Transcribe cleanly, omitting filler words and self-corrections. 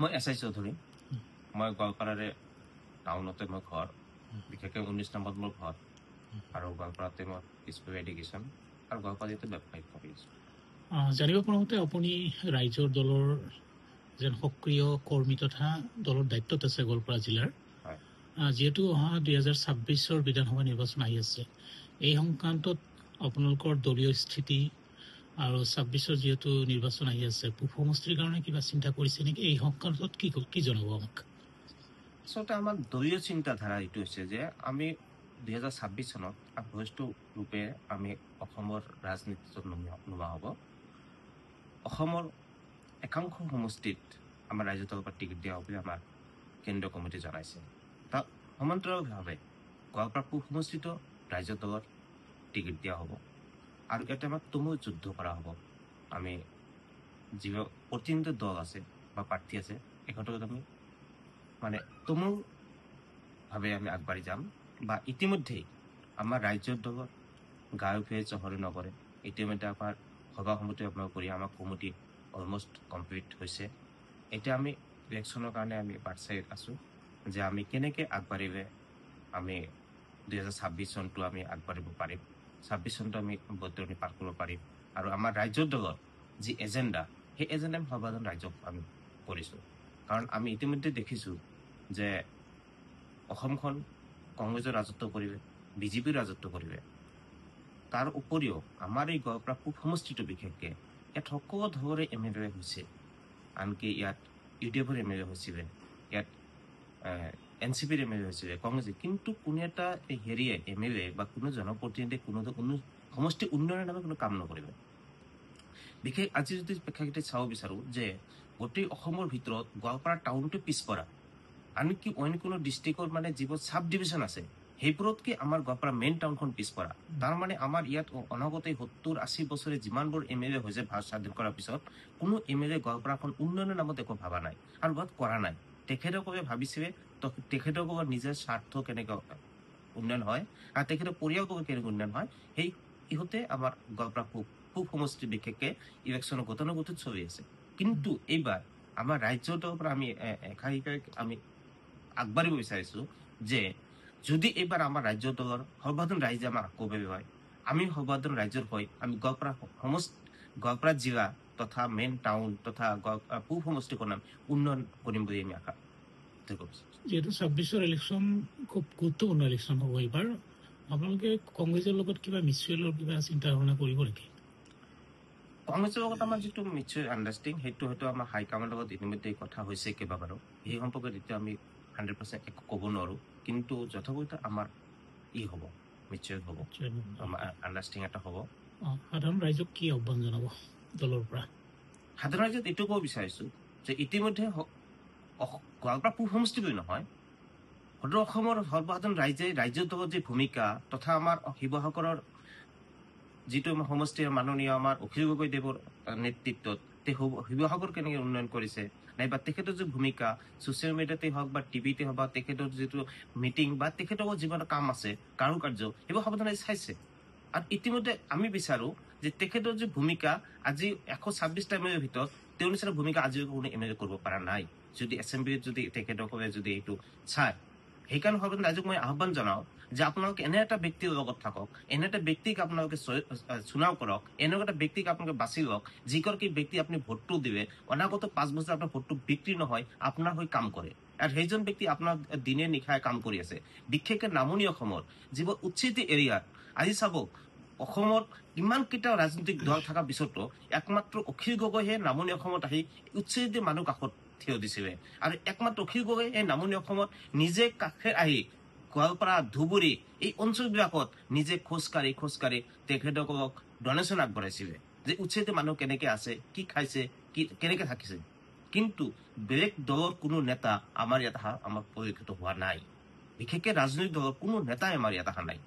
মই S I Choudhury মই গোৱালপাৰাৰে টাউনতে মই ঘৰ বিশেষকৈ 19 নম্বৰত মোৰ ঘৰ আৰু গোৱালপাৰাতে মই স্কুল এডুকেশ্যন আৰু গোৱালপাৰাতে ব্যৱসায়িক কৰি আছোঁ। জানিব পৰা মতে আপুনি ৰাইজৰ দলৰ যেন সক্ৰিয় কৰ্মী তথা দলৰ দায়িত্বত আছে গোৱালপাৰা জিলাৰ। যিহেতু অহা 2026 বিধানসভা নিৰ্বাচন আহি আছে, এই সংক্ৰান্তত আপোনালোকৰ দলীয় স্থিতি আৰু 26 যিহেতু নিৰ্বাচন আহি আছে, পূব সমষ্টিৰ কাৰণে কিবা চিন্তা কৰিছে নেকি? এই সংক্ৰান্তত কি জনাব আমাক? আচলতে আমাৰ দলীয় চিন্তাধাৰা এইটো হৈছে যে আমি 2026 চনত আগবস্তু ৰূপে আমি অসমৰ ৰাজনীতিত নোমোৱা হ'ব। অসমৰ একাংশ সমষ্টিত আমাৰ ৰাইজৰ দলৰ পৰা টিকেট দিয়া হ'ব বুলি আমাৰ কেন্দ্ৰীয় কমিটি জনাইছে। তাত সমান্তৰালভাৱে গোৱালপাৰা পূব সমষ্টিত ৰাইজৰ দলৰ টিকেট দিয়া হ'ব আৰু ইয়াতে আমাক তুমুল যুদ্ধ কৰা হ'ব। আমি যিবোৰ প্ৰতিনিধি দল আছে বা প্ৰাৰ্থী আছে এখেতক আমি মানে তুমুলভাৱে আমি আগবাঢ়ি যাম। বা ইতিমধ্যেই আমাৰ ৰাজ্যৰ দলৰ গাঁৱে চহৰে নগৰে ইতিমধ্যে আমাৰ সভা সমিতি আপোনাৰ কৰি আমাৰ কমিটি অলমষ্ট কমপ্লিট হৈছে। এতিয়া আমি ইলেকশ্যনৰ কাৰণে আমি বাট চাই আছোঁ যে আমি কেনেকৈ আগবাঢ়িলে আমি 2026 চনটো আমি আগবাঢ়িব পাৰিম, 26 চনটো আমি বৰ্তমানে পাৰ কৰিব পাৰিম আৰু আমাৰ ৰাজ্যৰ দলৰ যি এজেণ্ডা সেই এজেণ্ডা আমি সৰ্বসাধাৰণ ৰাইজক আমি কৰিছোঁ। কাৰণ আমি ইতিমধ্যে দেখিছোঁ যে অসমখন কংগ্ৰেছৰ ৰাজত্ব কৰিলে, বিজেপিৰ ৰাজত্ব কৰিলে। তাৰ উপৰিও আমাৰ এই গোৱালপাৰা পূব সমষ্টিটো বিশেষকৈ ইয়াত সকলো ধৰণে MLA হৈছে, আনকি ইয়াত UDFৰ MLA হৈছিলে, ইয়াত NCPৰ MLA হৈছিলে, কংগ্ৰেছে, কিন্তু কোনো এটা হেৰিয়ে MLA বা কোনো জনপ্ৰতিনিধিয়ে কোনো সমষ্টি উন্নয়নৰ নামে কোনো কাম নকৰিব। বিশেষ আজি যদি প্ৰেক্ষাগৃহত চাব বিচাৰোঁ যে গোটেই অসমৰ ভিতৰত গোৱালপাৰা টাউনটো পিছপৰা, আনকি অইন কোনো ডিষ্ট্ৰিক্টৰ মানে যিবোৰ চাব ডিভিজন আছে সেইবোৰতকৈ আমাৰ গোৱালপাৰা মেইন টাউনখন পিছপৰা। তাৰমানে আমাৰ ইয়াত অনাগতে 70-80 বছৰে যিমানবোৰ MLA হৈছে ভাৰত স্বাধীন কৰাৰ পিছত কোনো MLA গোৱালপাৰাখন উন্নয়নৰ নামত একো ভবা নাই আৰু বহুত কৰা নাই। তেখেতসকলে ভাবিছিলে তেখেতসকলৰ নিজৰ স্বাৰ্থ কেনেকৈ উন্নয়ন হয় আৰু তেখেতৰ পৰিয়ালবোৰ কেনেকৈ উন্নয়ন হয় সেই ইহঁতে আমাৰ গোৱালপাৰা পূব সমষ্টি বিশেষকৈ ইলেকশ্যনৰ গতানুগতিত চলি আছে। কিন্তু এইবাৰ আমাৰ ৰাজ্যৰ দলৰ পৰা আমি আমি আগবাঢ়িব বিচাৰিছোঁ যে যদি এইবাৰ আমাৰ ৰাজ্যৰ দলৰ সৰ্বসাধাৰণ ৰাইজে আমাক আকোৱালি হয়, আমি সৰ্বসাধাৰণ ৰাইজৰ হৈ আমি গোৱালপাৰা জিলা তথা মেইন টাউন তথা পূব সমষ্টিখন উন্নয়ন কৰিম বুলি আমি আশা কৰিছোঁ। যিহেতু 26 ইলেকশ্যন খুব গুৰুত্বপূৰ্ণ ইলেকশ্যন হ'ব এইবাৰ, আপোনালোকে কংগ্ৰেছৰ লগত কিবা মিউচুৱেলৰ কিবা চিন্তা ভাৱনা কৰিব নেকি? কংগ্ৰেছৰ লগত আমাৰ যিটো মিউচুৱেল আণ্ডাৰষ্টেণ্ডিং সেইটো হয়তো আমাৰ হাইকমাণ্ডৰ লগত ইতিমধ্যে কথা হৈছে কেইবাবাৰো। সেই সম্পৰ্কত এতিয়া আমি 100% একো ক'ব নোৱাৰোঁ, কিন্তু যথেষ্ট আমাৰ হ'ব মিউচুৱেল হ'ব, আমাৰ আণ্ডাৰষ্টেণ্ডিং এটা হ'ব। সাধাৰণ ৰাইজক কি আহ্বান জনাব দলৰ পৰা? সাধাৰণ ৰাইজক এইটো ক'ব বিচাৰিছোঁ যে ইতিমধ্যে গোৱালপাৰা পূব সমষ্টি বুলি নহয়, সদৌ অসমৰ সৰ্বসাধাৰণ ৰাজ্যৰ দলৰ যি ভূমিকা তথা আমাৰ শিৱসাগৰৰ যিটো সমষ্টিৰ মাননীয় আমাৰ অখিল গগৈদেৱৰ নেতৃত্বত শিৱসাগৰ কেনেকৈ উন্নয়ন কৰিছে, নাইবা তেখেতৰ যি ভূমিকা ছ'চিয়েল মিডিয়াতে হওক বা টিভিতে হওক বা তেখেতৰ যিটো মিটিং বা তেখেতৰ যিমান কাম আছে কাৰুকাৰ্য সেইবোৰ সাৱধানে চাইছে। আৰু ইতিমধ্যে আমি বিচাৰোঁ যে তেখেতৰ যি ভূমিকা আজি 126টা MLAৰ ভিতৰত তেওঁৰ নিচিনা ভূমিকা আজিলৈকে কোনো MLA কৰিব পৰা নাই। যদি এছেম্বলিত যদি তেখেতসকলে যদি এইটো চায়, সেইকাৰণে সৰ্বসাধাৰণ ৰাইজক মই আহ্বান জনাওঁ যে আপোনালোকে এনে এটা ব্যক্তিৰ লগত থাকক, এনে এটা ব্যক্তিক আপোনালোকে চুনাও কৰক, এনেকুৱা এটা ব্যক্তিক আপোনালোকে বাছি লওক যিগৰাকী ব্যক্তি আপুনি ভোটটো দিলে অনাগত 5 বছৰ আপোনাৰ ভোটটো বিক্ৰী নহয়, আপোনাৰ হৈ কাম কৰে। আৰু সেইজন ব্যক্তি আপোনাৰ দিনে নিশাই কাম কৰি আছে। বিশেষকৈ নামনি অসমৰ যিবোৰ উচ্ছেদি এৰিয়াত আজি চাব অসমত ইমানকেইটা ৰাজনৈতিক দল থকাৰ পিছতো একমাত্ৰ অখিল গগৈহে নামনি অসমত আহি উচ্ছেদি মানুহ কাষত থিয় দিছিলে। আৰু একমাত্ৰ অখিল গগৈ এই নামনি অসমত নিজে কাষে আহি গোৱালপাৰা ধুবুৰী এই অঞ্চলবিলাকত নিজে খোজকাঢ়ি তেখেতসকলক ডনেশ্যন আগবঢ়াইছিলে যে উচ্ছেদি মানুহ কেনেকৈ আছে, কি খাইছে, কেনেকৈ থাকিছে। কিন্তু বেলেগ দলৰ কোনো নেতা আমাৰ ইয়াত আমাৰ পৰিলক্ষিত হোৱা নাই। বিশেষকৈ ৰাজনৈতিক দলৰ কোনো নেতাই আমাৰ ইয়াত অহা নাই।